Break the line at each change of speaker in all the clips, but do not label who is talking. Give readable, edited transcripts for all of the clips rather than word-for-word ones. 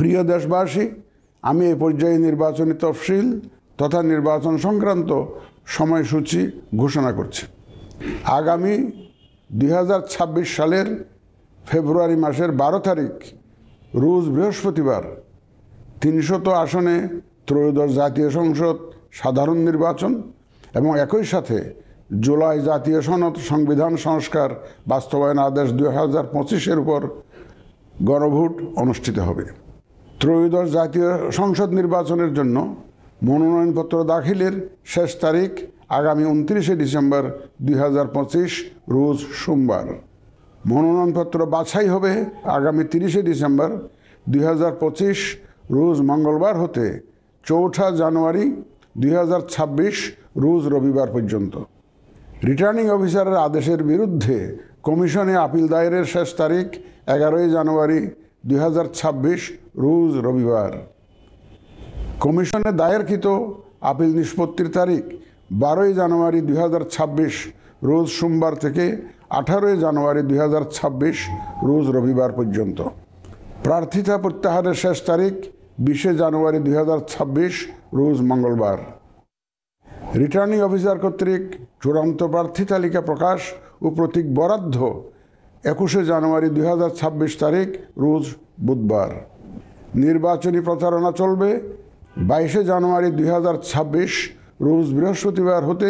প্রিয় দেশবাসী, আমি এই পর্যায়ে নির্বাচনী তফসিল তথা নির্বাচন সংক্রান্ত সময়সূচি ঘোষণা করছি। আগামী 2026 সালের ফেব্রুয়ারি মাসের 12 তারিখ রোজ বৃহস্পতিবার 300 আসনে ত্রয়োদশ জাতীয় সংসদ সাধারণ নির্বাচন এবং একই সাথে জুলাই জাতীয় সনদ সংবিধান সংস্কার বাস্তবায়ন আদেশ 2025-এর উপর গণভোট অনুষ্ঠিত হবে। ত্রয়োদশ জাতীয় সংসদ নির্বাচনের জন্য মনোনয়নপত্র দাখিলের শেষ তারিখ আগামী 29 ডিসেম্বর 2025 রোজ সোমবার। মনোনয়নপত্র বাছাই হবে আগামী 30 ডিসেম্বর 2025 রোজ মঙ্গলবার হতে 4 জানুয়ারি 2026 রোজ রবিবার পর্যন্ত। রিটার্নিং অফিসারের আদেশের বিরুদ্ধে কমিশনে আপিল দায়েরের শেষ তারিখ 11 জানুয়ারি 2026 রোজ রবিবার। কমিশনে দায়েরকৃত আপিল নিষ্পত্তির তারিখ 12 জানুয়ারি 2026 রোজ সোমবার থেকে 18 জানুয়ারি 2026 রোজ রবিবার পর্যন্ত। প্রার্থিতা প্রত্যাহারের শেষ তারিখ 20 জানুয়ারি 2026 রোজ মঙ্গলবার। রিটার্নিং অফিসার কর্তৃক চূড়ান্ত প্রার্থী তালিকা প্রকাশ ও প্রতীক বরাদ্দ 21 জানুয়ারি 2026 তারিখ রোজ বুধবার। নির্বাচনী প্রচারণা চলবে 22 জানুয়ারি 2026 রোজ বৃহস্পতিবার হতে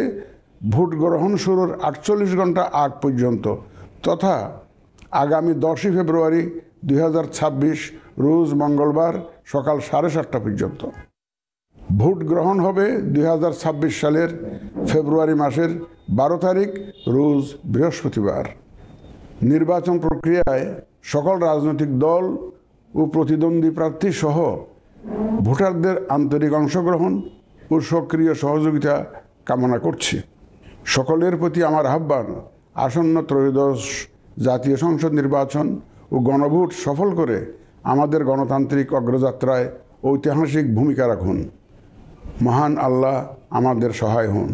ভোট গ্রহণ শুরুর 48 ঘন্টা আগ পর্যন্ত তথা আগামী 10 ফেব্রুয়ারি 2026 রোজ মঙ্গলবার সকাল 7:30 পর্যন্ত। ভোট গ্রহণ হবে 2026 সালের ফেব্রুয়ারি মাসের 12 তারিখ রোজ বৃহস্পতিবার। নির্বাচন প্রক্রিয়ায় সকল রাজনৈতিক দল ও প্রতিদ্বন্দ্বী প্রার্থী সহ ভোটারদের আন্তরিক অংশগ্রহণ ও সক্রিয় সহযোগিতা কামনা করছি। সকলের প্রতি আমার আহ্বান, আসন্ন ত্রয়োদশ জাতীয় সংসদ নির্বাচন ও গণভোট সফল করে আমাদের গণতান্ত্রিক অগ্রযাত্রায় ঐতিহাসিক ভূমিকা রাখুন। মহান আল্লাহ আমাদের সহায় হন।